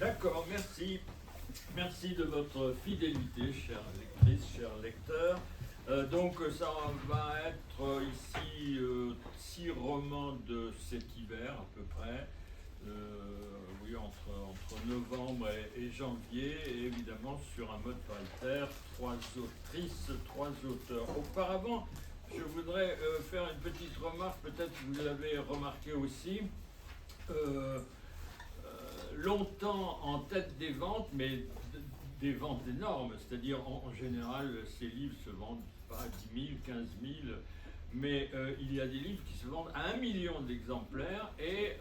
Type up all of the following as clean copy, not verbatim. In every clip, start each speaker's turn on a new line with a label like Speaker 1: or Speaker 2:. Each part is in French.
Speaker 1: D'accord, merci. Merci de votre fidélité, chères lectrices, chers lecteurs. Donc ça va être ici 6 romans de cet hiver à peu près. Oui, entre novembre et janvier, et évidemment sur un mode paritaire, 3 autrices, 3 auteurs. Auparavant, je voudrais faire une petite remarque, peut-être que vous l'avez remarqué aussi. Longtemps en tête des ventes, mais des ventes énormes, c'est-à-dire en général ces livres se vendent pas 10 000, 15 000, mais il y a des livres qui se vendent à 1 million d'exemplaires, et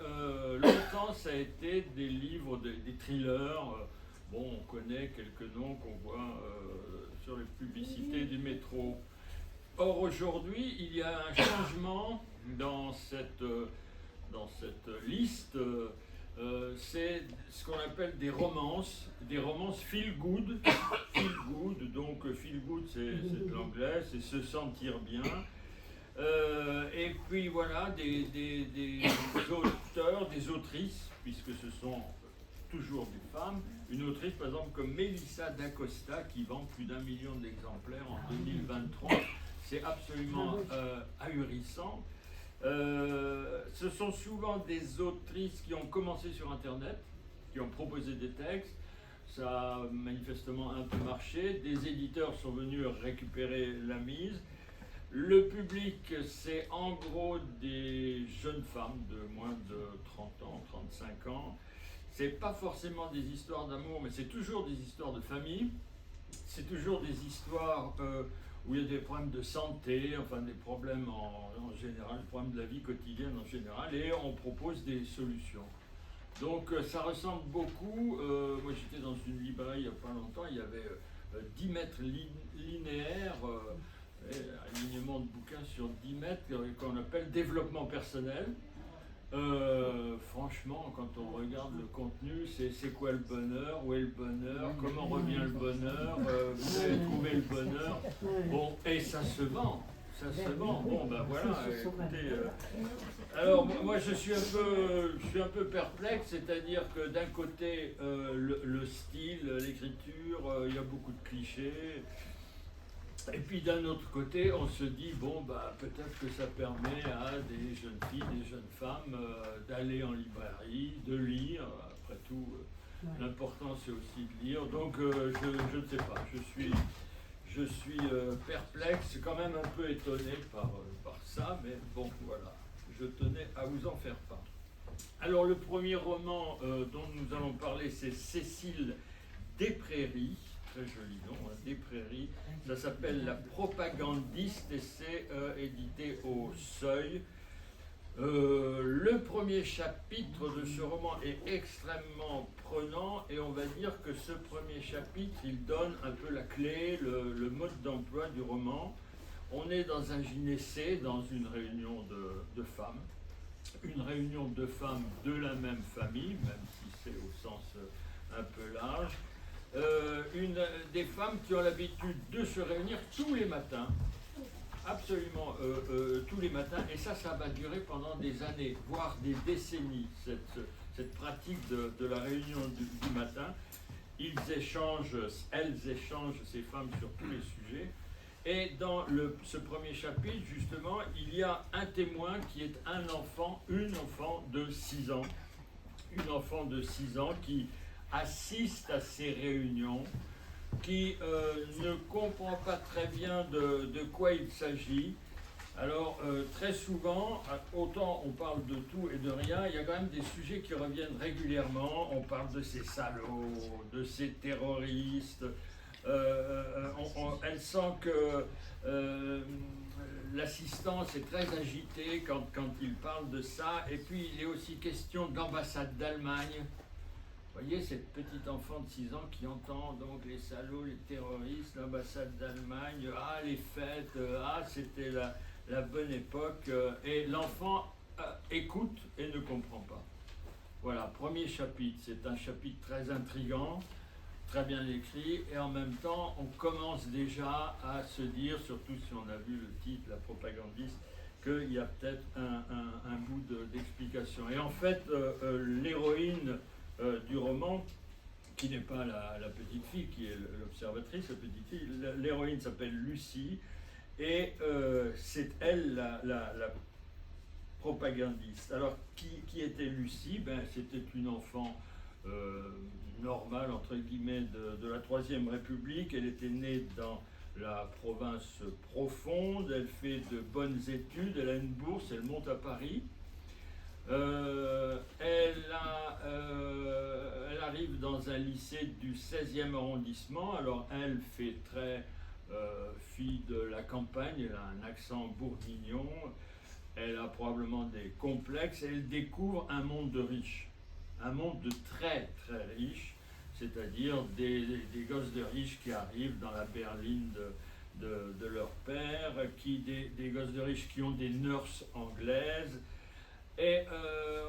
Speaker 1: longtemps ça a été des livres, des thrillers. Bon, on connaît quelques noms qu'on voit sur les publicités du métro. Or aujourd'hui, il y a un changement dans cette liste. C'est ce qu'on appelle des romances feel good. Feel good, donc feel good c'est de l'anglais, c'est se sentir bien. Et puis voilà, des auteurs, des autrices, puisque ce sont toujours des femmes. Une autrice par exemple comme Melissa d'Acosta qui vend plus d'1 million d'exemplaires en 2023. C'est absolument ahurissant. Ce sont souvent des autrices qui ont commencé sur Internet, qui ont proposé des textes. Ça a manifestement un peu marché. Des éditeurs sont venus récupérer la mise. Le public, c'est en gros des jeunes femmes de moins de 30 ans, 35 ans. C'est pas forcément des histoires d'amour, mais c'est toujours des histoires de famille. C'est toujours des histoires où il y a des problèmes de santé, enfin des problèmes en général, des problèmes de la vie quotidienne en général, et on propose des solutions. Donc ça ressemble beaucoup, moi j'étais dans une librairie il n'y a pas longtemps, il y avait 10 mètres linéaires, alignement de bouquins sur 10 mètres qu'on appelle développement personnel. Franchement, quand on regarde le contenu, c'est quoi le bonheur, où est le bonheur, comment revient le bonheur, vous avez trouvé le bonheur. Bon, et ça se vend. Ça se vend. Bon, ben voilà, écoutez. Alors, moi, je suis un peu perplexe, c'est-à-dire que d'un côté, le style, l'écriture, il y a beaucoup de clichés. Et puis d'un autre côté, on se dit, bon, bah, peut-être que ça permet à des jeunes filles, des jeunes femmes d'aller en librairie, de lire. Après tout, l'important c'est aussi de lire. Donc je ne sais pas, je suis perplexe, quand même un peu étonné par ça, mais bon, voilà, je tenais à vous en faire part. Alors le premier roman dont nous allons parler, c'est Cécile Desprairies. Très joli nom, hein, Des Prairies. Ça s'appelle La Propagandiste et c'est édité au Seuil. Le premier chapitre de ce roman est extrêmement prenant et on va dire que ce premier chapitre, il donne un peu la clé, le mode d'emploi du roman. On est dans un gynécée, dans une réunion de femmes. Une réunion de femmes de la même famille, même si c'est au sens un peu large. Des femmes qui ont l'habitude de se réunir tous les matins, absolument tous les matins, et ça va durer pendant des années, voire des décennies, cette pratique de la réunion du matin. Elles échangent, ces femmes, sur tous les sujets. Et dans ce premier chapitre, justement, il y a un témoin qui est une enfant de 6 ans. Une enfant de 6 ans qui assiste à ces réunions, qui ne comprend pas très bien de quoi il s'agit. Alors très souvent, autant on parle de tout et de rien, il y a quand même des sujets qui reviennent régulièrement. On parle de ces salauds, de ces terroristes. Elle sent que l'assistance est très agitée quand il parle de ça. Et puis il est aussi question de l'ambassade d'Allemagne. Vous voyez, cette petite enfant de 6 ans qui entend donc les salauds, les terroristes, l'ambassade d'Allemagne, ah les fêtes, ah c'était la bonne époque, et l'enfant écoute et ne comprend pas. Voilà, premier chapitre, c'est un chapitre très intriguant, très bien écrit, et en même temps, on commence déjà à se dire, surtout si on a vu le titre, La Propagandiste, qu'il y a peut-être un bout d'explication. Et en fait, l'héroïne du roman qui n'est pas la petite fille, qui est l'observatrice, la petite fille. L'héroïne s'appelle Lucie, et c'est elle la propagandiste. Alors, qui était Lucie? Ben, c'était une enfant normale, entre guillemets, de la Troisième République. Elle était née dans la province profonde, elle fait de bonnes études, elle a une bourse, elle monte à Paris. Elle arrive dans un lycée du 16e arrondissement. Alors elle fait très fille de la campagne, elle a un accent bourguignon, elle a probablement des complexes, elle découvre un monde de riches, un monde de très très riches, c'est-à-dire des gosses de riches qui arrivent dans la berline de leur père, des gosses de riches qui ont des nurses anglaises. Et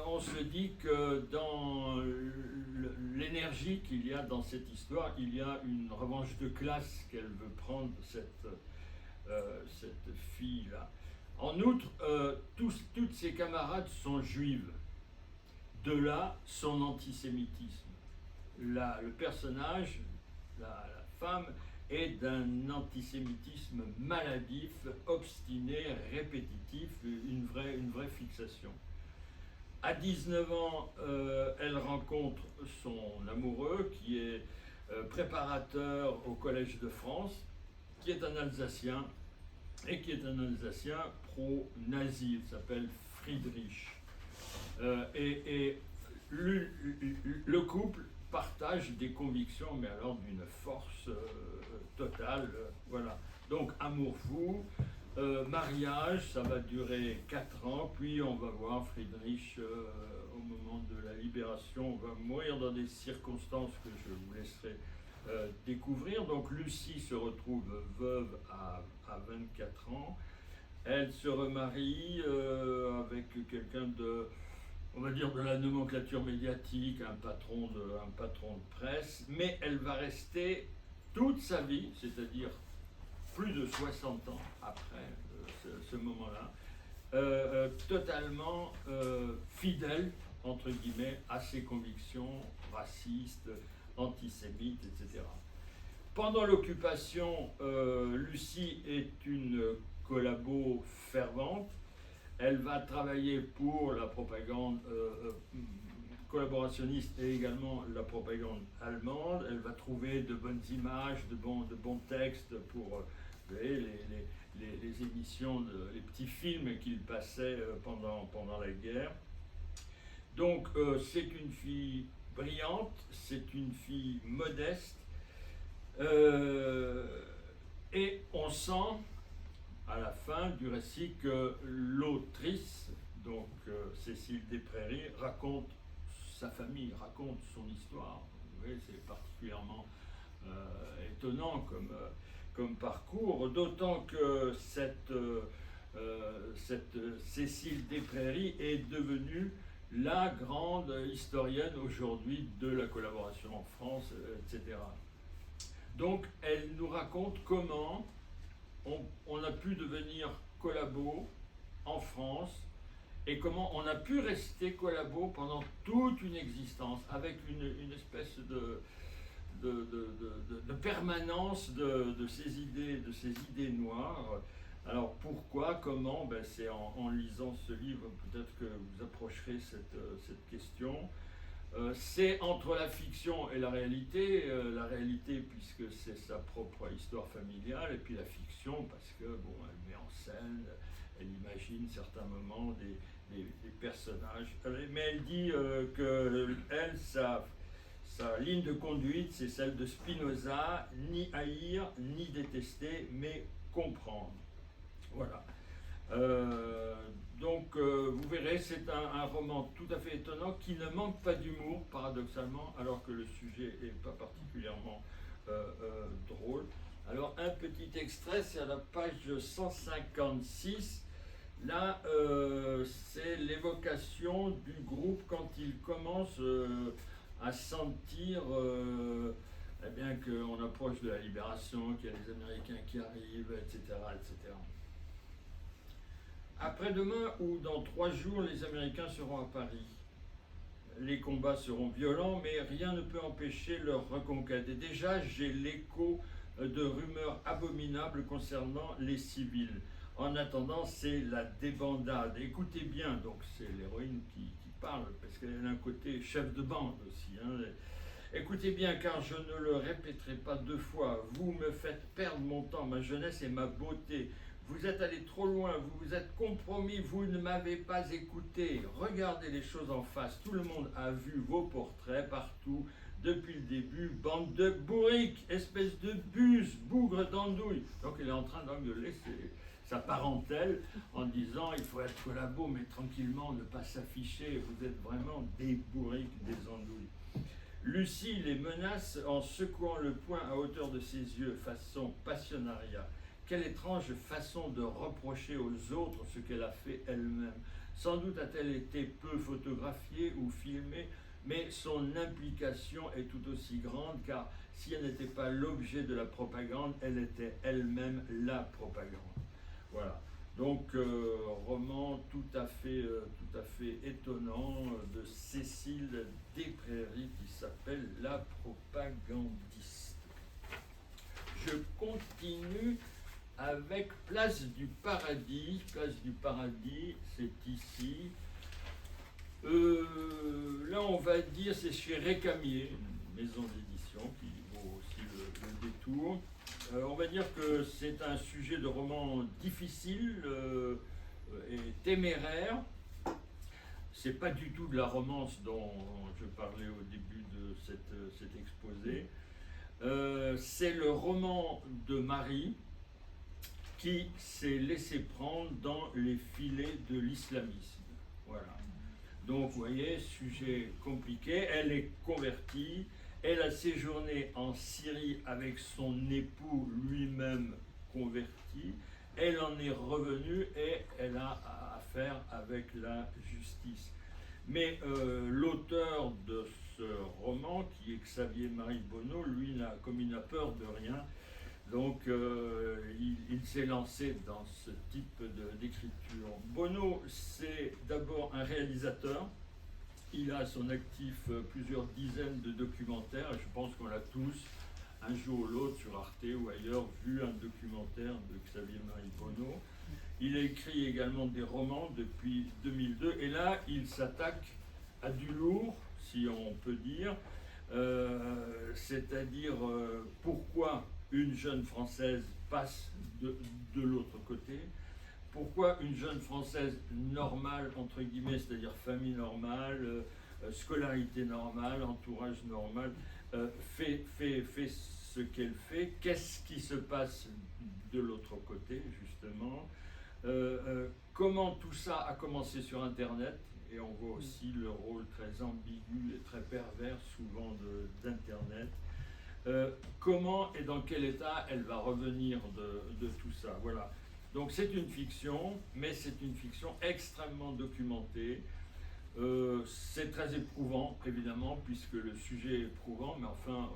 Speaker 1: on se dit que dans l'énergie qu'il y a dans cette histoire, il y a une revanche de classe qu'elle veut prendre, cette fille-là. En outre, toutes ses camarades sont juives. De là, son antisémitisme. Le personnage, la femme, est d'un antisémitisme maladif, obstiné, répétitif, une vraie fixation. À 19 ans, elle rencontre son amoureux qui est préparateur au Collège de France, qui est un Alsacien, et qui est un Alsacien pro-nazi. Il s'appelle Friedrich. Et le couple partage des convictions, mais alors d'une force totale. Voilà. Donc, amour fou. Mariage, ça va durer 4 ans, puis on va voir Friedrich au moment de la libération, va mourir dans des circonstances que je vous laisserai découvrir. Donc Lucie se retrouve veuve à 24 ans, elle se remarie avec quelqu'un on va dire de la nomenclature médiatique, un patron de presse, mais elle va rester toute sa vie, c'est-à-dire plus de 60 ans après ce moment-là, totalement fidèle, entre guillemets, à ses convictions racistes, antisémites, etc. Pendant l'occupation, Lucie est une collabo fervente. Elle va travailler pour la propagande collaborationniste et également la propagande allemande. Elle va trouver de bonnes images, de bons textes pour les émissions, les petits films qu'il passait pendant la guerre. Donc c'est une fille brillante, c'est une fille modeste, et on sent à la fin du récit que l'autrice, donc Cécile Desprairies, raconte sa famille, raconte son histoire. Vous voyez, c'est particulièrement étonnant comme parcours, d'autant que cette Cécile Desprairies est devenue la grande historienne aujourd'hui de la collaboration en France, etc. Donc elle nous raconte comment on a pu devenir collabo en France et comment on a pu rester collabo pendant toute une existence avec une espèce de permanence de ces idées noires. Alors pourquoi, comment? Ben, c'est en lisant ce livre peut-être que vous approcherez cette question. C'est entre la fiction et la réalité puisque c'est sa propre histoire familiale, et puis la fiction parce que bon, elle met en scène, elle imagine certains moments des personnages. Mais elle dit que elle, sa ligne de conduite, c'est celle de Spinoza, ni haïr, ni détester, mais comprendre. Voilà. Donc vous verrez, c'est un roman tout à fait étonnant qui ne manque pas d'humour, paradoxalement, alors que le sujet n'est pas particulièrement drôle. Alors un petit extrait, c'est à la page 156. Là, c'est l'évocation du groupe quand il commence à sentir eh bien, qu'on approche de la libération, qu'il y a les Américains qui arrivent, etc., etc. Après-demain ou dans 3 jours, les Américains seront à Paris. les combats seront violents, mais rien ne peut empêcher leur reconquête. Et déjà, j'ai l'écho de rumeurs abominables concernant les civils. En attendant, c'est la débandade. Écoutez bien, donc c'est l'héroïne qui parle, parce qu'elle a un côté chef de bande aussi. Hein. Écoutez bien, car je ne le répéterai pas 2 fois. Vous me faites perdre mon temps, ma jeunesse et ma beauté. Vous êtes allé trop loin, vous vous êtes compromis, vous ne m'avez pas écouté. Regardez les choses en face. Tout le monde a vu vos portraits partout depuis le début. Bande de bourriques, espèce de buse, bougre d'andouille. Donc il est en train d'engueuler sa parentèle en disant il faut être collabo, mais tranquillement, ne pas s'afficher. Vous êtes vraiment des bourriques, des andouilles. Lucie les menace en secouant le poing à hauteur de ses yeux, façon passionnariat. Quelle étrange façon de reprocher aux autres ce qu'elle a fait elle-même. Sans doute a-t-elle été peu photographiée ou filmée, mais son implication est tout aussi grande, car si elle n'était pas l'objet de la propagande, elle était elle-même la propagande. Voilà. Donc, roman tout à fait étonnant de Cécile Desprairies qui s'appelle La propagandiste. Je continue avec Place du Paradis. Place du Paradis, c'est ici. Là, on va dire, c'est chez Récamier, une maison d'édition qui vaut aussi le détour. On va dire que c'est un sujet de roman difficile et téméraire. C'est pas du tout de la romance dont je parlais au début de cet exposé. C'est le roman de Marie qui s'est laissé prendre dans les filets de l'islamisme. Voilà. Donc, vous voyez, sujet compliqué. Elle est convertie. Elle a séjourné en Syrie avec son époux lui-même converti. Elle en est revenue et elle a affaire avec la justice. Mais l'auteur de ce roman, qui est Xavier-Marie Bonneau, lui, comme il n'a peur de rien, donc il s'est lancé dans ce type d'écriture. Bonneau, c'est d'abord un réalisateur. Il a à son actif plusieurs dizaines de documentaires, et je pense qu'on l'a tous, un jour ou l'autre, sur Arte ou ailleurs, vu un documentaire de Xavier-Marie Bonneau. Il a écrit également des romans depuis 2002, et là, il s'attaque à du lourd, si on peut dire, c'est-à-dire pourquoi une jeune Française passe de l'autre côté. Pourquoi une jeune Française normale, entre guillemets, c'est-à-dire famille normale, scolarité normale, entourage normal, fait ce qu'elle fait? Qu'est-ce qui se passe de l'autre côté, justement? Comment tout ça a commencé sur Internet? Et on voit aussi le rôle très ambigu et très pervers, souvent, d'Internet. Comment et dans quel état elle va revenir de tout ça? Voilà. Donc c'est une fiction, mais c'est une fiction extrêmement documentée. C'est très éprouvant, évidemment, puisque le sujet est éprouvant, mais enfin,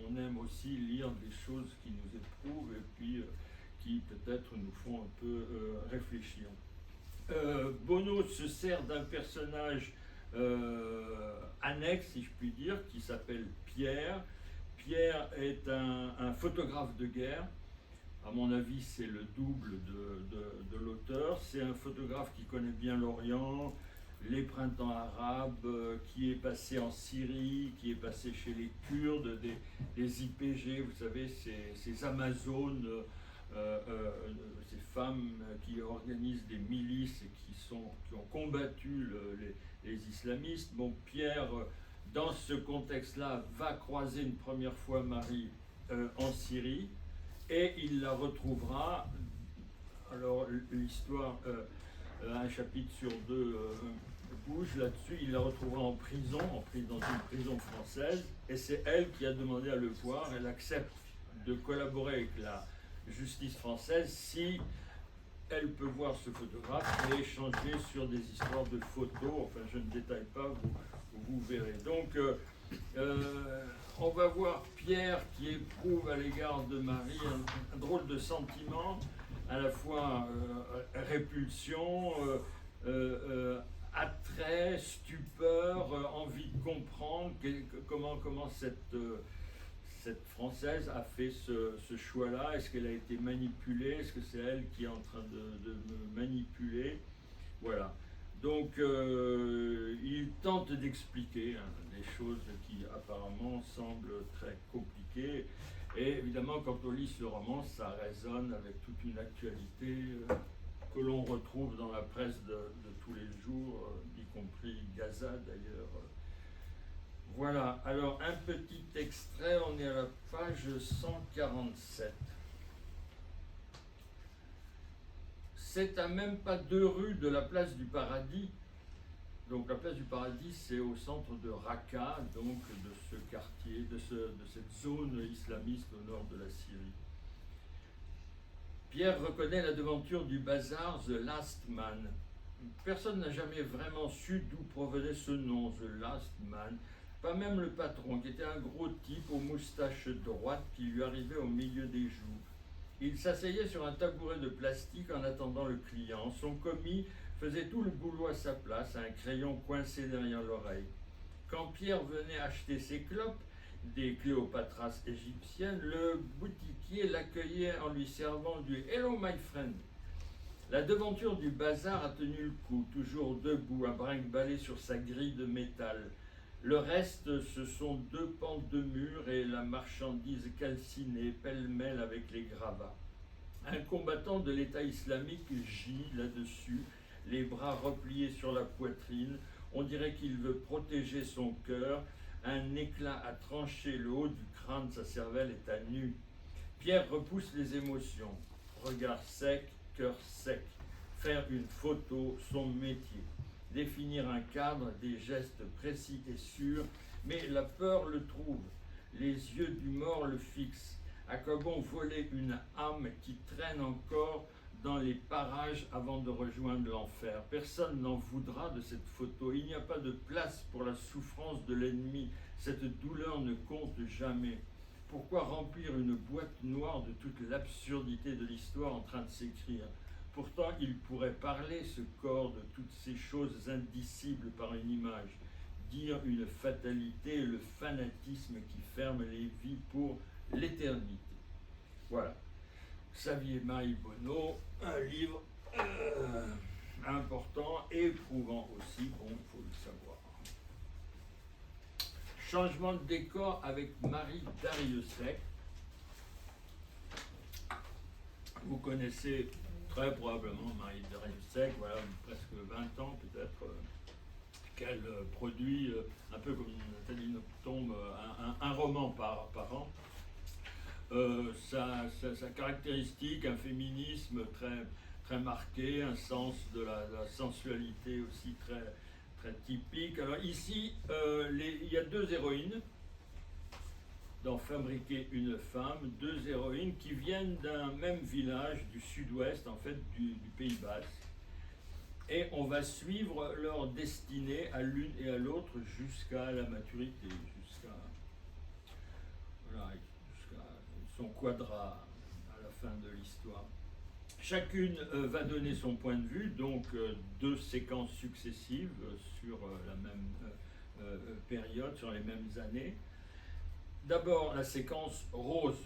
Speaker 1: on aime aussi lire des choses qui nous éprouvent et puis qui peut-être nous font un peu réfléchir. Bonneau se sert d'un personnage annexe, si je puis dire, qui s'appelle Pierre. Pierre est un photographe de guerre. À mon avis, c'est le double de l'auteur. C'est un photographe qui connaît bien l'Orient, les printemps arabes, qui est passé en Syrie, qui est passé chez les Kurdes, des IPG, vous savez, ces Amazones, ces femmes qui organisent des milices et qui ont combattu les islamistes. Bon, Pierre, dans ce contexte-là, va croiser une première fois Marie en Syrie. Et il la retrouvera, alors l'histoire, un chapitre sur 2 bouge là-dessus, il la retrouvera en prison, dans une prison française, et c'est elle qui a demandé à le voir. Elle accepte de collaborer avec la justice française si elle peut voir ce photographe et échanger sur des histoires de photos. Enfin, je ne détaille pas, vous verrez. Donc, on va voir Pierre qui éprouve à l'égard de Marie un drôle de sentiment, à la fois répulsion, attrait, stupeur, envie de comprendre comment cette Française a fait ce choix-là. Est-ce qu'elle a été manipulée? Est-ce que c'est elle qui est en train de me manipuler? Voilà. Donc, il tente d'expliquer des choses qui apparemment semblent très compliquées. Et évidemment, quand on lit ce roman, ça résonne avec toute une actualité que l'on retrouve dans la presse de tous les jours, y compris Gaza d'ailleurs. Voilà, alors un petit extrait, on est à la page 147. C'est à même pas 2 rues de la place du Paradis. Donc la place du Paradis, c'est au centre de Raqqa, donc de ce quartier, de cette zone islamiste au nord de la Syrie. Pierre reconnaît la devanture du bazar The Last Man. Personne n'a jamais vraiment su d'où provenait ce nom, The Last Man. Pas même le patron, qui était un gros type aux moustaches droites qui lui arrivait au milieu des joues. Il s'asseyait sur un tabouret de plastique en attendant le client. Son commis faisait tout le boulot à sa place, un crayon coincé derrière l'oreille. Quand Pierre venait acheter ses clopes, des Cléopatras égyptiennes, le boutiquier l'accueillait en lui servant du « Hello my friend ». La devanture du bazar a tenu le coup, toujours debout, à brinque-baller sur sa grille de métal. Le reste, ce sont 2 pentes de mur et la marchandise calcinée, pêle-mêle avec les gravats. Un combattant de l'État islamique gît là-dessus, les bras repliés sur la poitrine. On dirait qu'il veut protéger son cœur. Un éclat a tranché le haut du crâne, sa cervelle est à nu. Pierre repousse les émotions. Regard sec, cœur sec. Faire une photo, son métier. Définir un cadre, des gestes précis et sûrs, mais la peur le trouve. Les yeux du mort le fixent. À quoi bon voler une âme qui traîne encore dans les parages avant de rejoindre l'enfer? Personne n'en voudra de cette photo. Il n'y a pas de place pour la souffrance de l'ennemi. Cette douleur ne compte jamais. Pourquoi remplir une boîte noire de toute l'absurdité de l'histoire en train de s'écrire? Pourtant, il pourrait parler, ce corps, de toutes ces choses indicibles par une image, dire une fatalité, le fanatisme qui ferme les vies pour l'éternité. Voilà. Xavier Marie Bonneau, un livre important, éprouvant aussi, bon, il faut le savoir. Changement de décor avec Marie Dariussec. Vous connaissez très probablement Marie Dariussec, voilà, presque 20 ans peut-être, qu'elle produit, un peu comme Nathalie Tombe, un roman par an. Sa caractéristique, un féminisme très marqué, un sens de la sensualité aussi très typique. Alors ici, il y a 2 héroïnes dans Fabriquer une femme, 2 héroïnes qui viennent d'un même village du sud-ouest, en fait du Pays Basque. Et on va suivre leur destinée à l'une et à l'autre jusqu'à la maturité, jusqu'à son quadra à la fin de l'histoire. Chacune va donner son point de vue, donc 2 séquences successives sur la même période, sur les mêmes années. D'abord la séquence Rose.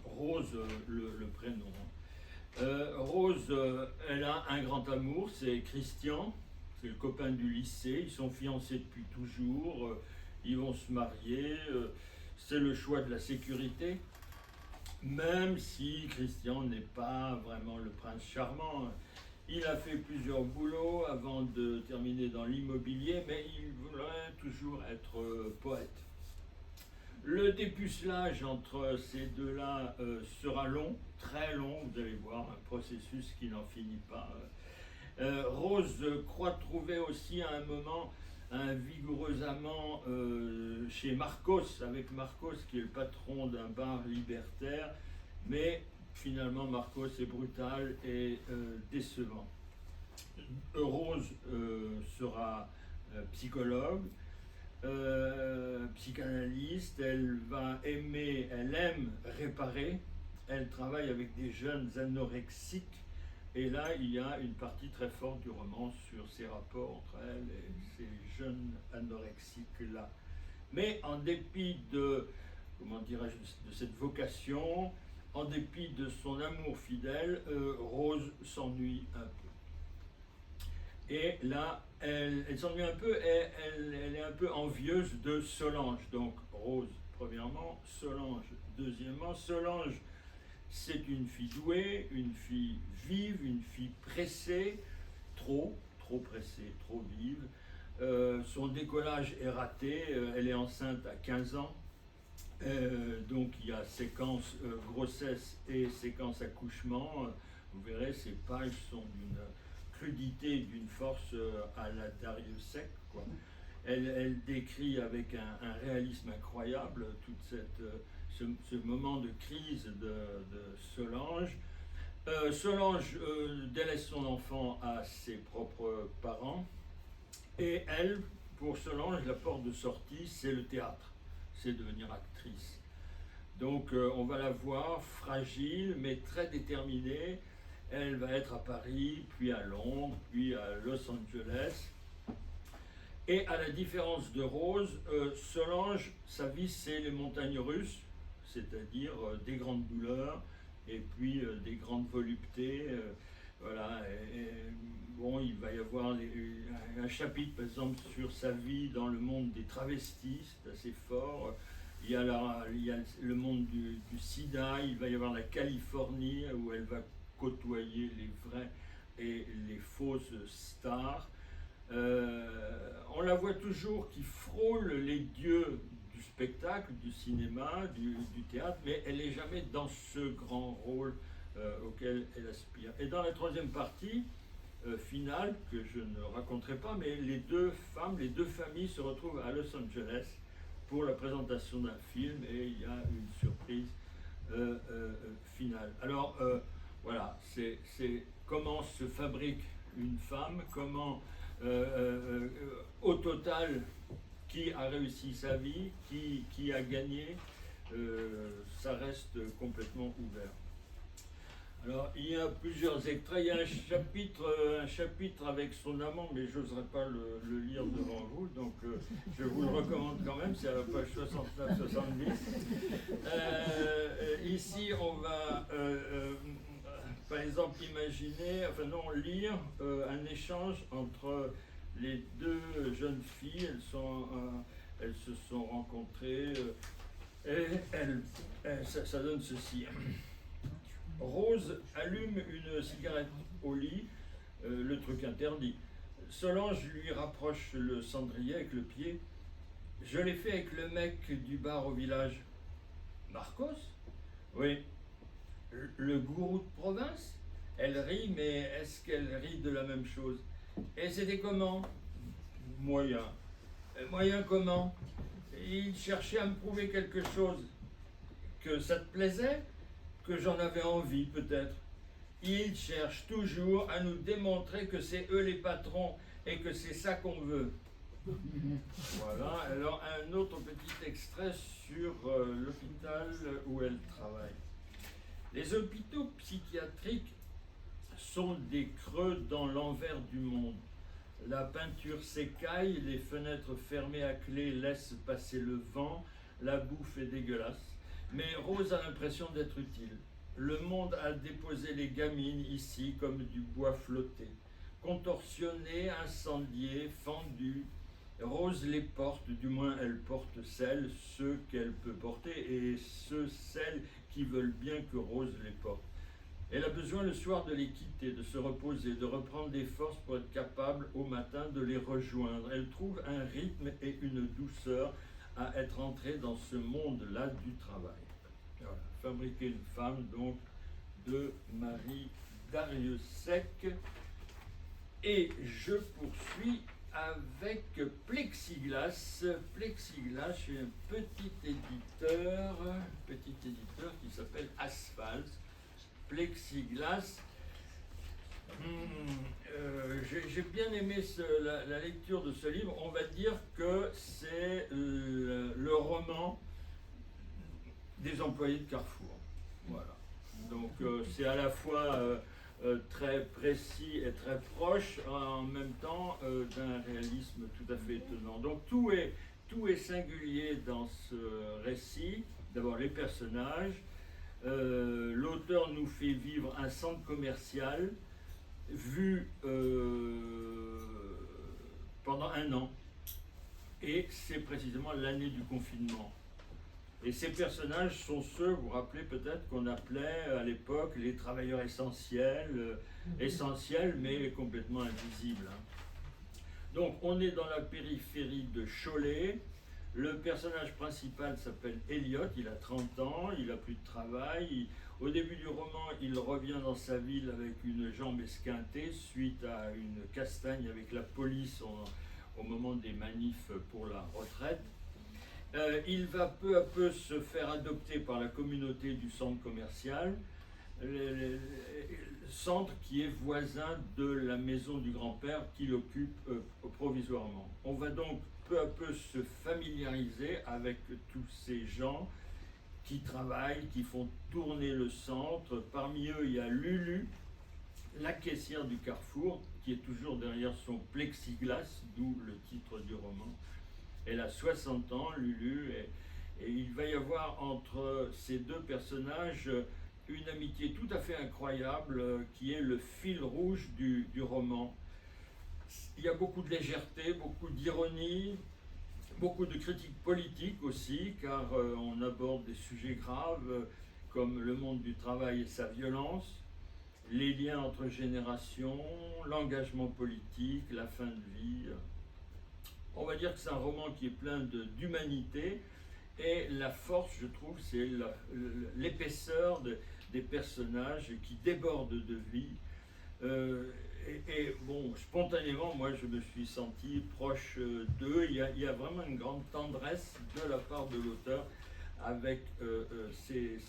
Speaker 1: Rose, le prénom. Rose, elle a un grand amour, c'est Christian, c'est le copain du lycée, ils sont fiancés depuis toujours, ils vont se marier, c'est le choix de la sécurité, même si Christian n'est pas vraiment le prince charmant. Il a fait plusieurs boulots avant de terminer dans l'immobilier, mais il voulait toujours être poète. Le dépucelage entre ces deux-là sera long, très long, vous allez voir, un processus qui n'en finit pas. Rose croit trouver aussi à un moment un vigoureux amant chez Marcos, avec Marcos qui est le patron d'un bar libertaire, mais finalement Marcos est brutal et décevant. Rose sera psychologue, psychanalyste, elle aime réparer, elle travaille avec des jeunes anorexiques Et là, il y a une partie très forte du roman sur ses rapports entre elle et ces jeunes anorexiques-là. Mais en dépit de, comment dirais-je, de cette vocation, en dépit de son amour fidèle, Rose s'ennuie un peu. Et là, elle s'ennuie un peu, et elle est un peu envieuse de Solange. Donc Rose, premièrement, Solange, deuxièmement. Solange, c'est une fille douée, une fille vive, une fille pressée, trop pressée, trop vive. Son décollage est raté, elle est enceinte à 15 ans. Donc il y a séquence grossesse et séquence accouchement. Vous verrez, ces pages sont d'une crudité, d'une force à la Darius Sec, quoi. Elle décrit avec un réalisme incroyable toute ce moment de crise de Solange. Solange délaisse son enfant à ses propres parents. Et elle, pour Solange, la porte de sortie, c'est le théâtre, c'est devenir actrice. Donc on va la voir fragile, mais très déterminée. Elle va être à Paris, puis à Londres, puis à Los Angeles. Et à la différence de Rose, Solange, sa vie, c'est les montagnes russes, c'est-à-dire des grandes douleurs, et puis des grandes voluptés. Voilà. Bon, il va y avoir un chapitre, par exemple, sur sa vie dans le monde des travestis, c'est assez fort. Il y a le monde du sida, il va y avoir la Californie, où elle va côtoyer les vraies et les fausses stars. On la voit toujours qui frôle les dieux du spectacle, du cinéma, du théâtre, mais elle n'est jamais dans ce grand rôle auquel elle aspire. Et dans la troisième partie finale, que je ne raconterai pas, mais les deux familles se retrouvent à Los Angeles pour la présentation d'un film, et il y a une surprise finale. Alors voilà, c'est comment se fabrique une femme, comment au total, qui a réussi sa vie, qui a gagné, ça reste complètement ouvert. Alors, il y a plusieurs extraits. Il y a un chapitre avec son amant, mais je n'oserais pas le lire devant vous, donc je vous le recommande quand même, c'est à la page 69-70. Ici, on va, par exemple, lire un échange entre les deux jeunes filles. Elles se sont rencontrées, et ça donne ceci. Rose allume une cigarette au lit, le truc interdit. Solange lui rapproche le cendrier avec le pied. Je l'ai fait avec le mec du bar au village. Marcos? Oui. Le gourou de province? Elle rit, mais est-ce qu'elle rit de la même chose? Et c'était comment? Moyen. Moyen comment? Il cherchait à me prouver quelque chose. Que ça te plaisait? Que j'en avais envie peut-être. Ils cherchent toujours à nous démontrer que c'est eux les patrons et que c'est ça qu'on veut. Voilà, alors un autre petit extrait sur l'hôpital où elle travaille. Les hôpitaux psychiatriques sont des creux dans l'envers du monde. La peinture s'écaille, les fenêtres fermées à clé laissent passer le vent, la bouffe est dégueulasse. Mais Rose a l'impression d'être utile. Le monde a déposé les gamines ici comme du bois flotté. Contorsionnées, incendiées, fendues. Rose les porte, du moins elle porte ceux qu'elle peut porter, et celles qui veulent bien que Rose les porte. Elle a besoin le soir de les quitter, de se reposer, de reprendre des forces pour être capable au matin de les rejoindre. Elle trouve un rythme et une douceur à être entrée dans ce monde-là du travail. Voilà. Fabriquer une femme, donc, de Marie Darius Sec. Et je poursuis avec Plexiglas. Plexiglas, je suis un petit éditeur qui s'appelle Asphalt. Plexiglas. J'ai bien aimé la lecture de ce livre. On va dire que c'est le roman des employés de Carrefour. Voilà. Donc c'est à la fois très précis et très proche, en même temps d'un réalisme tout à fait étonnant. Donc tout est singulier dans ce récit. D'abord les personnages. L'auteur nous fait vivre un centre commercial vu pendant un an. Et c'est précisément l'année du confinement. Et ces personnages sont ceux, vous vous rappelez peut-être, qu'on appelait à l'époque les travailleurs essentiels, essentiels mais complètement invisibles. Donc on est dans la périphérie de Cholet. Le personnage principal s'appelle Elliot, il a 30 ans, il n'a plus de travail. Au début du roman, il revient dans sa ville avec une jambe esquintée suite à une castagne avec la police au moment des manifs pour la retraite. Il va peu à peu se faire adopter par la communauté du centre commercial, le centre qui est voisin de la maison du grand-père qu'il occupe provisoirement. On va donc peu à peu se familiariser avec tous ces gens qui travaillent, qui font tourner le centre. Parmi eux, il y a Lulu, la caissière du Carrefour, qui est toujours derrière son plexiglas, d'où le titre du roman. Elle a 60 ans, Lulu, et il va y avoir entre ces deux personnages une amitié tout à fait incroyable qui est le fil rouge du roman. Il y a beaucoup de légèreté, beaucoup d'ironie, beaucoup de critiques politiques aussi, car on aborde des sujets graves comme le monde du travail et sa violence, les liens entre générations, l'engagement politique, la fin de vie. On va dire que c'est un roman qui est plein d'humanité, et la force, je trouve, c'est l'épaisseur des personnages qui débordent de vie. Et bon, spontanément, moi, je me suis senti proche d'eux. Il y a vraiment une grande tendresse de la part de l'auteur avec ces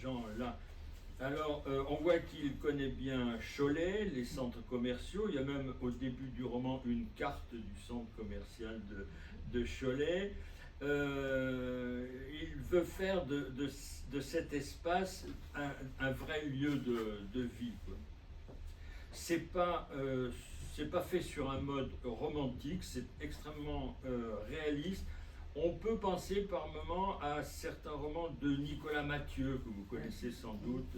Speaker 1: gens-là. Alors, on voit qu'il connaît bien Cholet, les centres commerciaux. Il y a même au début du roman une carte du centre commercial de Cholet. Il veut faire de cet espace un vrai lieu de vie, quoi. C'est pas fait sur un mode romantique, c'est extrêmement réaliste. On peut penser par moments à certains romans de Nicolas Mathieu, que vous connaissez sans doute.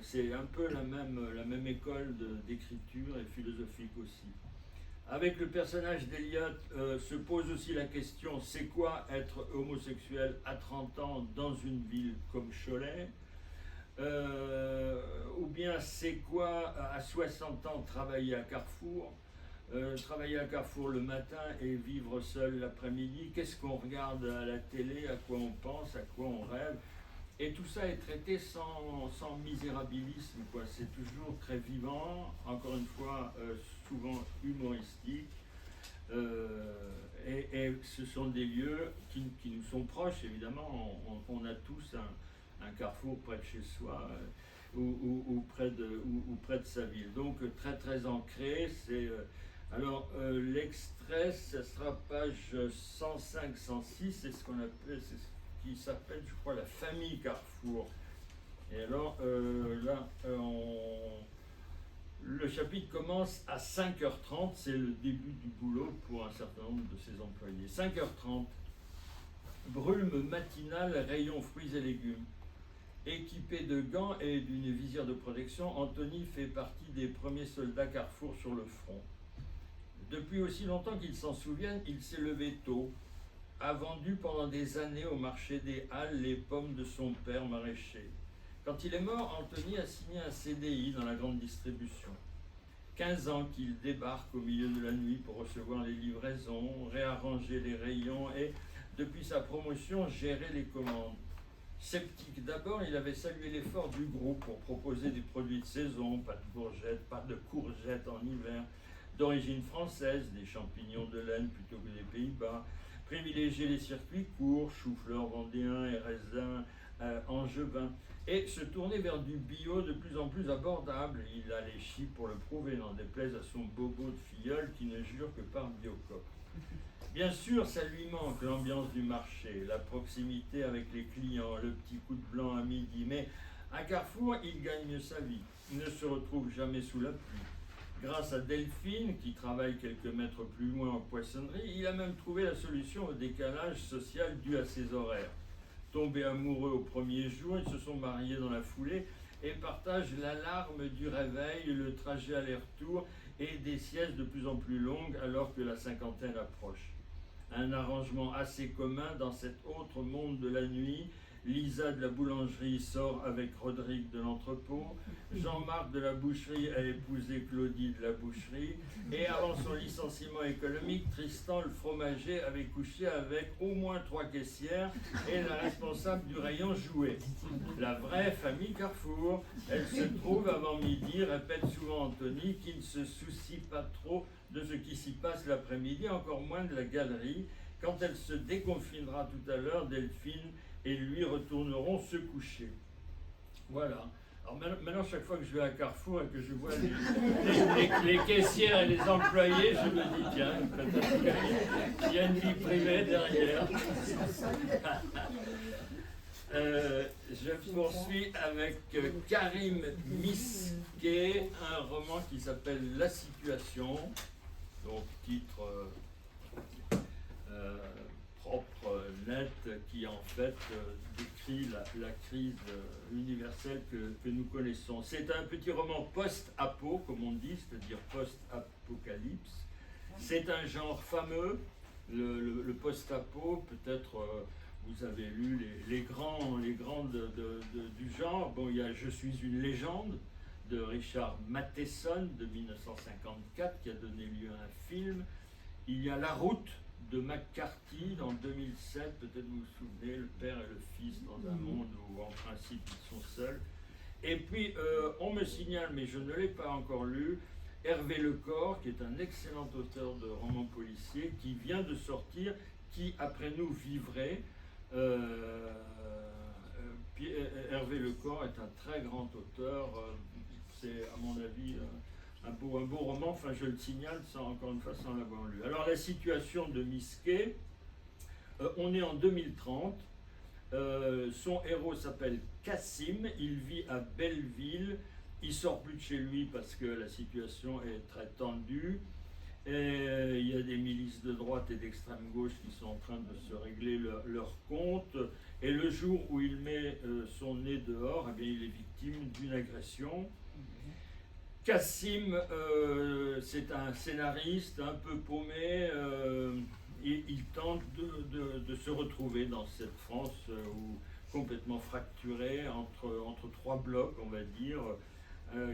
Speaker 1: C'est un peu la même école d'écriture et philosophique aussi. Avec le personnage d'Eliot se pose aussi la question, c'est quoi être homosexuel à 30 ans dans une ville comme Cholet ? Ou bien c'est quoi à 60 ans travailler à Carrefour, travailler à Carrefour le matin et vivre seul l'après-midi, qu'est-ce qu'on regarde à la télé, à quoi on pense, à quoi on rêve, et tout ça est traité sans misérabilisme, quoi. C'est toujours très vivant, encore une fois souvent humoristique, et ce sont des lieux qui nous sont proches évidemment. On a tous un carrefour près de chez soi ou près de sa ville. Donc très très ancré. Alors l'extrait, ça sera page 105-106, c'est ce qu'on appelle, c'est ce qui s'appelle, je crois, la famille Carrefour. Et alors là, le chapitre commence à 5h30, c'est le début du boulot pour un certain nombre de ses employés. 5h30, brume matinale, rayon fruits et légumes. Équipé de gants et d'une visière de protection, Anthony fait partie des premiers soldats Carrefour sur le front. Depuis aussi longtemps qu'il s'en souvienne, il s'est levé tôt, a vendu pendant des années au marché des Halles les pommes de son père maraîcher. Quand il est mort, Anthony a signé un CDI dans la grande distribution. 15 ans qu'il débarque au milieu de la nuit pour recevoir les livraisons, réarranger les rayons et, depuis sa promotion, gérer les commandes. Sceptique d'abord, il avait salué l'effort du groupe pour proposer des produits de saison, pas de courgettes en hiver, d'origine française, des champignons de laine plutôt que des Pays-Bas, privilégier les circuits courts, chou-fleur vendéen et raisin angevin, et se tourner vers du bio de plus en plus abordable. Il a les chips pour le prouver, n'en déplaise à son bobo de filleul qui ne jure que par Biocop. Bien sûr, ça lui manque, l'ambiance du marché, la proximité avec les clients, le petit coup de blanc à midi, mais À Carrefour, il gagne sa vie. Il ne se retrouve jamais sous la pluie. Grâce à Delphine, qui travaille quelques mètres plus loin en poissonnerie, il a même trouvé la solution au décalage social dû à ses horaires. Tombés amoureux au premier jour, ils se sont mariés dans la foulée et partagent l'alarme du réveil, le trajet aller-retour et des siestes de plus en plus longues alors que la cinquantaine approche. Un arrangement assez commun dans cet autre monde de la nuit. Lisa de la boulangerie sort avec Rodrigue de l'entrepôt. Jean-Marc de la boucherie a épousé Claudie de la boucherie. Et avant son licenciement économique, Tristan le fromager avait couché avec au moins 3 caissières et la responsable du rayon jouet. La vraie famille Carrefour. Elle se trouve avant midi, répète souvent Anthony, qui ne se soucie pas trop de ce qui s'y passe l'après-midi, encore moins de la galerie. Quand elle se déconfinera tout à l'heure, Delphine et lui retourneront se coucher. Voilà. Alors maintenant, chaque fois que je vais à Carrefour et que je vois les caissières et les employés, je me dis, tiens, peut-être qu'il y a une vie privée derrière. Je poursuis avec Karim Misquet, un roman qui s'appelle La Situation, donc titre propre, net, qui en fait décrit la crise universelle que nous connaissons. C'est un petit roman post-apo, comme on dit, c'est-à-dire post-apocalypse. C'est un genre fameux, le post-apo, peut-être vous avez lu les grands du genre. Bon, il y a Je suis une légende de Richard Matheson de 1954 qui a donné lieu à un film. Il y a La route de McCarthy en 2007, peut-être vous vous souvenez, le père et le fils dans un monde où en principe ils sont seuls. Et puis on me signale, mais je ne l'ai pas encore lu, Hervé Lecor, qui est un excellent auteur de romans policiers, qui vient de sortir Qui après nous vivrait. Hervé Lecor est un très grand auteur, c'est à mon avis un beau roman, enfin je le signale encore une fois sans l'avoir lu. Alors la situation de Misquet, on est en 2030, son héros s'appelle Cassim, il vit à Belleville, il sort plus de chez lui parce que la situation est très tendue, et il y a des milices de droite et d'extrême gauche qui sont en train de se régler leur compte, et le jour où il met son nez dehors, eh bien, il est victime d'une agression. Cassim, c'est un scénariste un peu paumé, et il tente de se retrouver dans cette France complètement fracturée entre 3 blocs, on va dire.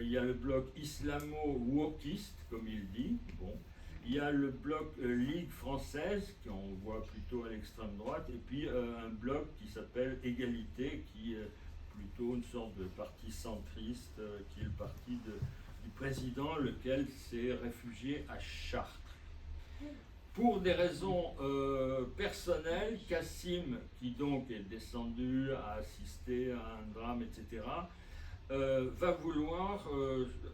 Speaker 1: Il y a le bloc islamo-wokiste, comme il dit. Bon. Il y a le bloc Ligue française, qu'on voit plutôt à l'extrême droite, et puis un bloc qui s'appelle Égalité, qui est plutôt une sorte de parti centriste, qui est le parti du président, lequel s'est réfugié à Chartres. Pour des raisons personnelles, Cassim, qui donc est descendu, a assisté à un drame, etc., va vouloir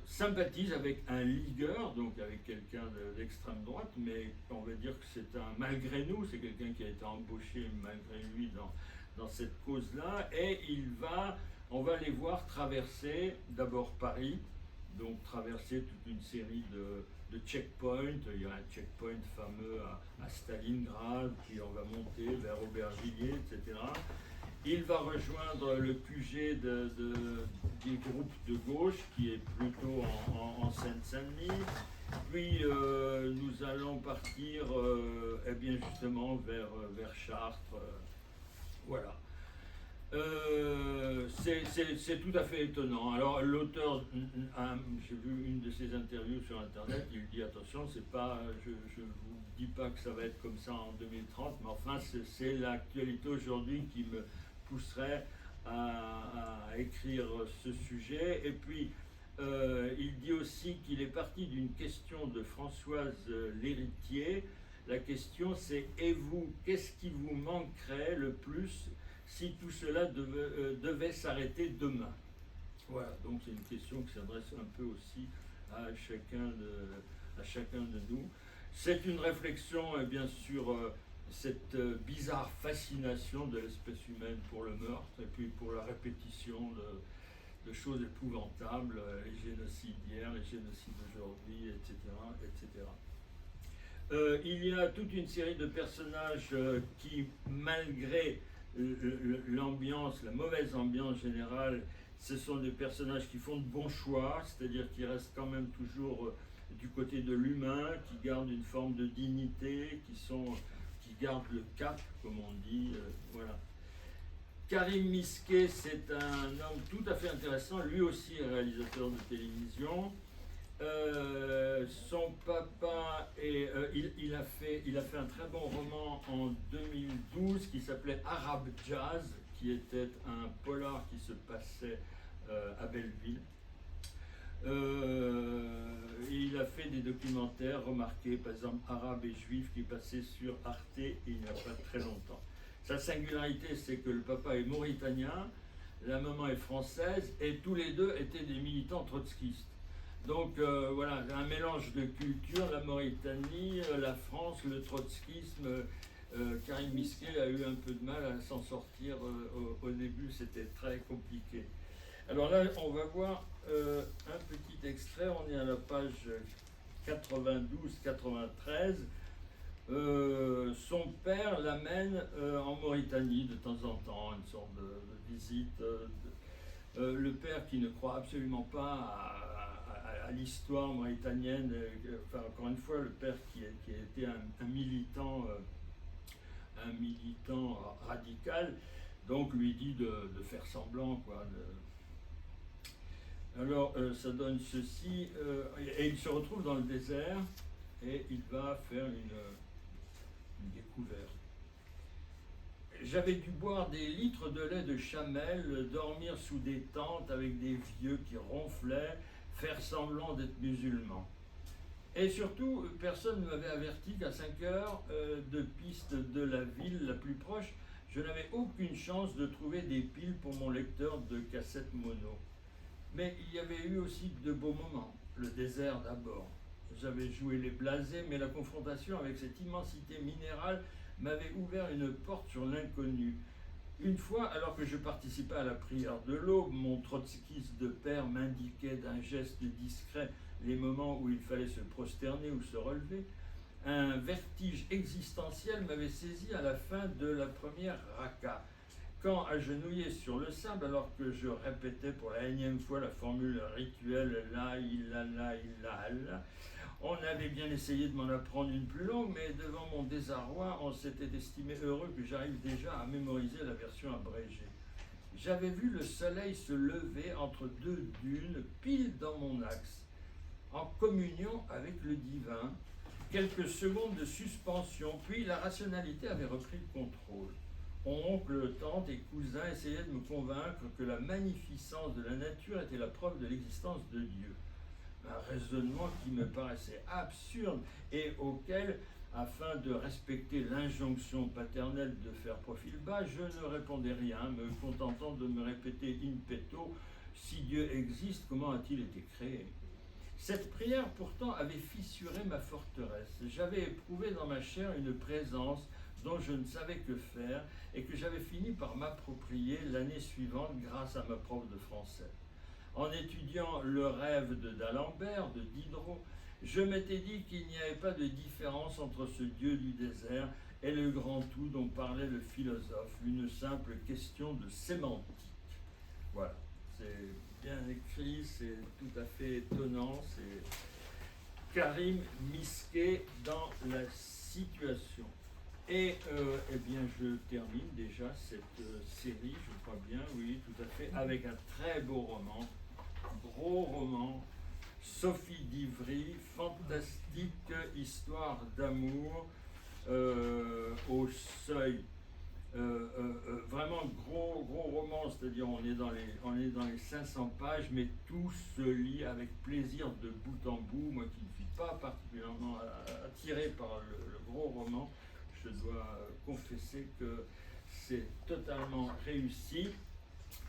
Speaker 1: sympathise avec un ligueur, donc avec quelqu'un d'extrême droite, mais on va dire que c'est un malgré nous, c'est quelqu'un qui a été embauché malgré lui dans cette cause-là, et on va les voir traverser d'abord Paris, donc traverser toute une série de checkpoints. Il y a un checkpoint fameux à Stalingrad, puis on va monter vers Aubervilliers, etc. Il va rejoindre le QG des groupes de gauche, qui est plutôt en Seine-Saint-Denis. Puis nous allons partir eh bien justement vers Chartres. Voilà. C'est tout à fait étonnant. Alors l'auteur, j'ai vu une de ses interviews sur internet, il dit attention, c'est pas, je vous dis pas que ça va être comme ça en 2030, mais enfin c'est l'actualité aujourd'hui qui me pousserait à écrire ce sujet. Et puis il dit aussi qu'il est parti d'une question de Françoise L'Héritier. La question c'est: et vous, qu'est-ce qui vous manquerait le plus si tout cela devait s'arrêter demain? Voilà, donc c'est une question qui s'adresse un peu aussi à chacun de nous. C'est une réflexion, bien sûr, cette bizarre fascination de l'espèce humaine pour le meurtre et puis pour la répétition de choses épouvantables, les génocides d'hier, les génocides d'aujourd'hui, etc., etc. Il y a toute une série de personnages qui, malgré l'ambiance, la mauvaise ambiance générale, ce sont des personnages qui font de bons choix, c'est-à-dire qui restent quand même toujours du côté de l'humain, qui gardent une forme de dignité, qui gardent le cap, comme on dit, voilà. Karim Misquet, c'est un homme tout à fait intéressant, lui aussi réalisateur de télévision. Son papa, il a fait un très bon roman en 2012 qui s'appelait Arabe Jazz, qui était un polar qui se passait à Belleville. Il a fait des documentaires remarqués, par exemple Arabe et Juif, qui passaient sur Arte il n'y a pas très longtemps. Sa singularité, c'est que le papa est mauritanien, la maman est française, et tous les deux étaient des militants trotskistes. Donc voilà, un mélange de culture, la Mauritanie, la France, le trotskisme. Karim Misquet a eu un peu de mal à s'en sortir au début, c'était très compliqué. Alors là, on va voir un petit extrait, on est à la page 92-93. Son père l'amène en Mauritanie de temps en temps, une sorte de visite. Le père qui ne croit absolument pas à l'histoire mauritanienne, enfin, encore une fois, le père qui a été un militant radical, donc lui dit de faire semblant, quoi. Alors, ça donne ceci, et il se retrouve dans le désert, et il va faire une découverte. J'avais dû boire des litres de lait de chamelle, dormir sous des tentes avec des vieux qui ronflaient, faire semblant d'être musulman. Et surtout, personne ne m'avait averti qu'à 5 heures de piste de la ville la plus proche, je n'avais aucune chance de trouver des piles pour mon lecteur de cassette mono. Mais il y avait eu aussi de beaux moments. Le désert d'abord. J'avais joué les blasés, mais la confrontation avec cette immensité minérale m'avait ouvert une porte sur l'inconnu. Une fois, alors que je participais à la prière de l'aube, mon trotskiste de père m'indiquait d'un geste discret les moments où il fallait se prosterner ou se relever. Un vertige existentiel m'avait saisi à la fin de la première raka. Quand, agenouillé sur le sable, alors que je répétais pour la énième fois la formule rituelle « La ilaha illallah », on avait bien essayé de m'en apprendre une plus longue, mais devant mon désarroi, on s'était estimé heureux que j'arrive déjà à mémoriser la version abrégée. J'avais vu le soleil se lever entre deux dunes, pile dans mon axe, en communion avec le divin. Quelques secondes de suspension, puis la rationalité avait repris le contrôle. Oncle, tante et cousins essayaient de me convaincre que la magnificence de la nature était la preuve de l'existence de Dieu. Un raisonnement qui me paraissait absurde et auquel, afin de respecter l'injonction paternelle de faire profil bas, je ne répondais rien, me contentant de me répéter in petto « Si Dieu existe, comment a-t-il été créé ?» Cette prière pourtant avait fissuré ma forteresse. J'avais éprouvé dans ma chair une présence dont je ne savais que faire et que j'avais fini par m'approprier l'année suivante grâce à ma prof de français. En étudiant le rêve de d'Alembert, de Diderot, je m'étais dit qu'il n'y avait pas de différence entre ce Dieu du désert et le grand tout dont parlait le philosophe, une simple question de sémantique. Voilà, c'est bien écrit, c'est tout à fait étonnant, c'est Karim Misquet dans la situation. Et eh bien, je termine déjà cette série, je crois bien, oui, tout à fait, avec un très beau roman, gros roman, Sophie d'Ivry, fantastique histoire d'amour au seuil. Vraiment gros roman, c'est-à-dire on est dans les 500 pages, mais tout se lit avec plaisir de bout en bout. Moi qui ne suis pas particulièrement attiré par le gros roman, je dois confesser que c'est totalement réussi.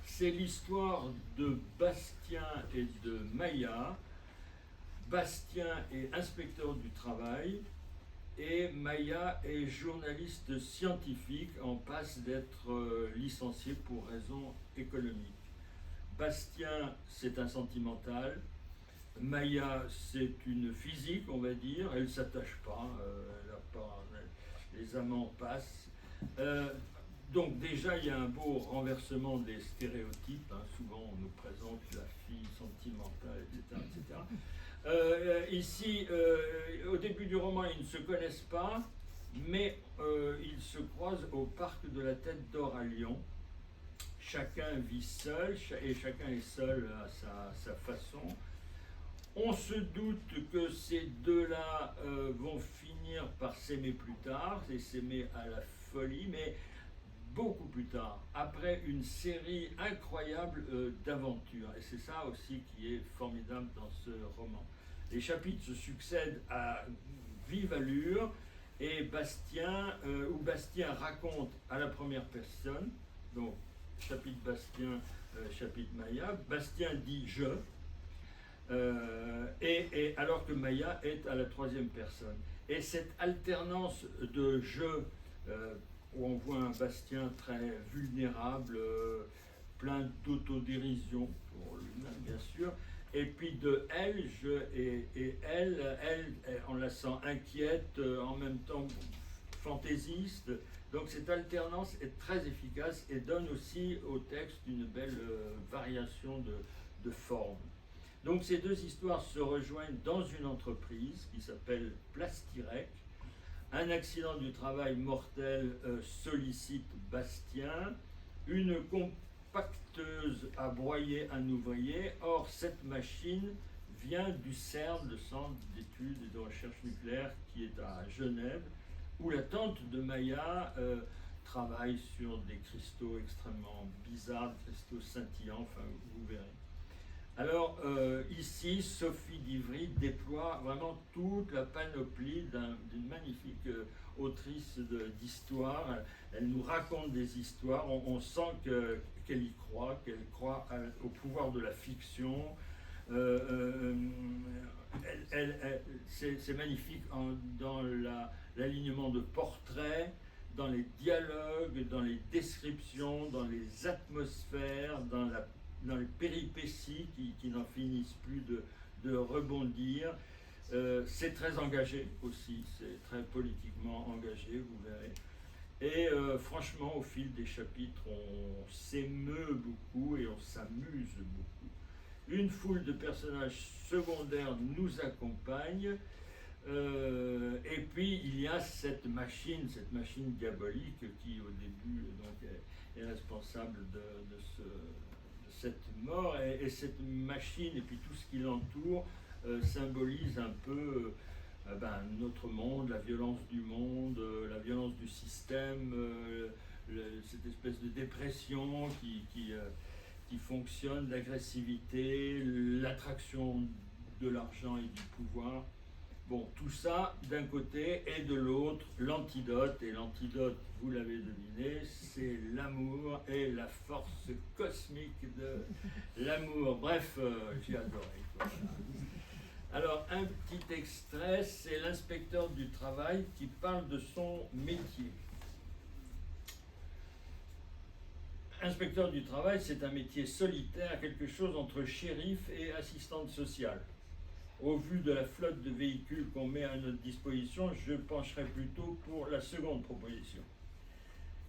Speaker 1: C'est l'histoire de Bastien et de Maya. Bastien est inspecteur du travail et Maya est journaliste scientifique en passe d'être licenciée pour raisons économiques. Bastien, c'est un sentimental. Maya, c'est une physique, on va dire. Elle ne s'attache pas, les amants passent. Donc déjà, il y a un beau renversement des stéréotypes. Souvent, on nous présente la fille sentimentale, etc. Ici, au début du roman, ils ne se connaissent pas, mais ils se croisent au parc de la Tête d'Or à Lyon. Chacun vit seul, et chacun est seul à sa façon. On se doute que ces deux-là vont finir par s'aimer plus tard, et s'aimer à la folie, mais beaucoup plus tard, après une série incroyable d'aventures. Et c'est ça aussi qui est formidable dans ce roman. Les chapitres se succèdent à vive allure, et Bastien raconte à la première personne, donc chapitre Bastien, chapitre Maya. Bastien dit « je », et alors que Maya est à la troisième personne. Et cette alternance de « je », où on voit un Bastien très vulnérable, plein d'autodérision, pour lui-même bien sûr, et puis de elle, je et elle, on la sent inquiète, en même temps fantaisiste. Donc cette alternance est très efficace et donne aussi au texte une belle variation de forme. Donc ces deux histoires se rejoignent dans une entreprise qui s'appelle Plastirec. Un accident du travail mortel sollicite Bastien. Une compacteuse a broyé un ouvrier. Or, cette machine vient du CERN, le Centre d'études et de recherche nucléaire, qui est à Genève, où la tante de Maya travaille sur des cristaux extrêmement bizarres, des cristaux scintillants, enfin, vous verrez. Alors, ici, Sophie d'Ivry déploie vraiment toute la panoplie d'une magnifique autrice d'histoire. Elle nous raconte des histoires, on sent qu'elle y croit, qu'elle croit au pouvoir de la fiction. C'est magnifique dans l'alignement de portraits, dans les dialogues, dans les descriptions, dans les atmosphères, dans les péripéties qui n'en finissent plus de rebondir. C'est très engagé aussi, c'est très politiquement engagé, vous verrez. Et franchement, au fil des chapitres, on s'émeut beaucoup et on s'amuse beaucoup. Une foule de personnages secondaires nous accompagne. Et puis il y a cette machine diabolique qui au début donc, est responsable de cette mort, et cette machine et puis tout ce qui l'entoure symbolise un peu notre monde, la violence du monde, la violence du système, cette espèce de dépression qui fonctionne, l'agressivité, l'attraction de l'argent et du pouvoir. Bon, tout ça d'un côté, et de l'autre, l'antidote. Et l'antidote, vous l'avez deviné, c'est l'amour et la force cosmique de l'amour. Bref, j'ai adoré. Voilà. Alors, un petit extrait, c'est l'inspecteur du travail qui parle de son métier. Inspecteur du travail, c'est un métier solitaire, quelque chose entre shérif et assistante sociale. Au vu de la flotte de véhicules qu'on met à notre disposition, je pencherai plutôt pour la seconde proposition.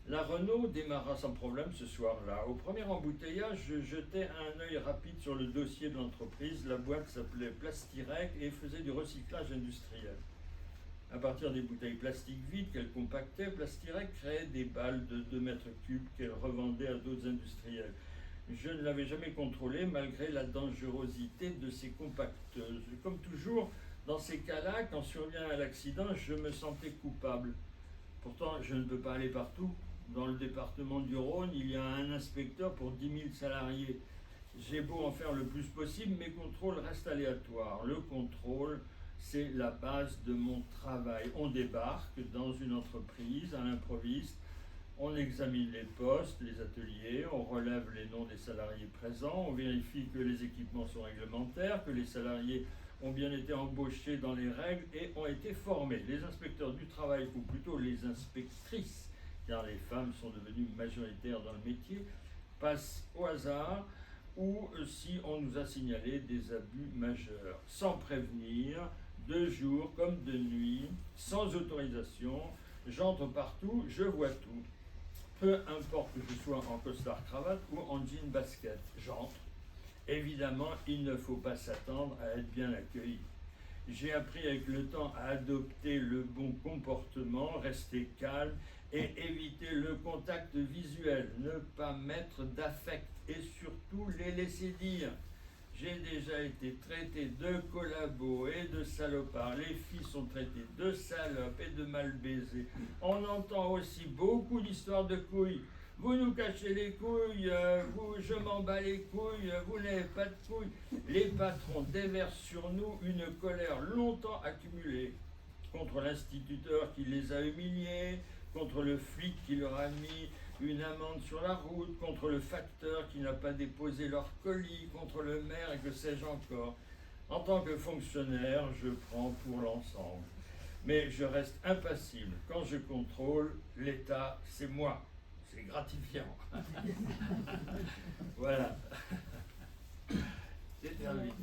Speaker 1: La Renault démarra sans problème ce soir-là. Au premier embouteillage, je jetai un œil rapide sur le dossier de l'entreprise. La boîte s'appelait Plastirec et faisait du recyclage industriel. À partir des bouteilles plastiques vides qu'elle compactait, Plastirec créait des balles de 2 mètres cubes qu'elle revendait à d'autres industriels. Je ne l'avais jamais contrôlé malgré la dangerosité de ces compacteuses. Comme toujours, dans ces cas-là, quand survient l'accident, je me sentais coupable. Pourtant, je ne peux pas aller partout. Dans le département du Rhône, il y a un inspecteur pour 10 000 salariés. J'ai beau en faire le plus possible, mes contrôles restent aléatoires. Le contrôle, c'est la base de mon travail. On débarque dans une entreprise à l'improviste. On examine les postes, les ateliers, on relève les noms des salariés présents, on vérifie que les équipements sont réglementaires, que les salariés ont bien été embauchés dans les règles et ont été formés. Les inspecteurs du travail, ou plutôt les inspectrices, car les femmes sont devenues majoritaires dans le métier, passent au hasard ou si on nous a signalé des abus majeurs, sans prévenir, de jour comme de nuit, sans autorisation, j'entre partout, je vois tout. Peu importe que je sois en costard-cravate ou en jean basket, j'entre. Évidemment, il ne faut pas s'attendre à être bien accueilli. J'ai appris avec le temps à adopter le bon comportement, rester calme et éviter le contact visuel, ne pas mettre d'affect et surtout les laisser dire. J'ai déjà été traité de collabo et de salopard. Les filles sont traitées de salopes et de mal baisées. On entend aussi beaucoup d'histoires de couilles. Vous nous cachez les couilles, je m'en bats les couilles, vous n'avez pas de couilles. Les patrons déversent sur nous une colère longtemps accumulée contre l'instituteur qui les a humiliés, contre le flic qui leur a mis une amende sur la route, contre le facteur qui n'a pas déposé leur colis, contre le maire et que sais-je encore. En tant que fonctionnaire, je prends pour l'ensemble. Mais je reste impassible. Quand je contrôle, l'État, c'est moi. C'est gratifiant. Voilà. C'est terminé.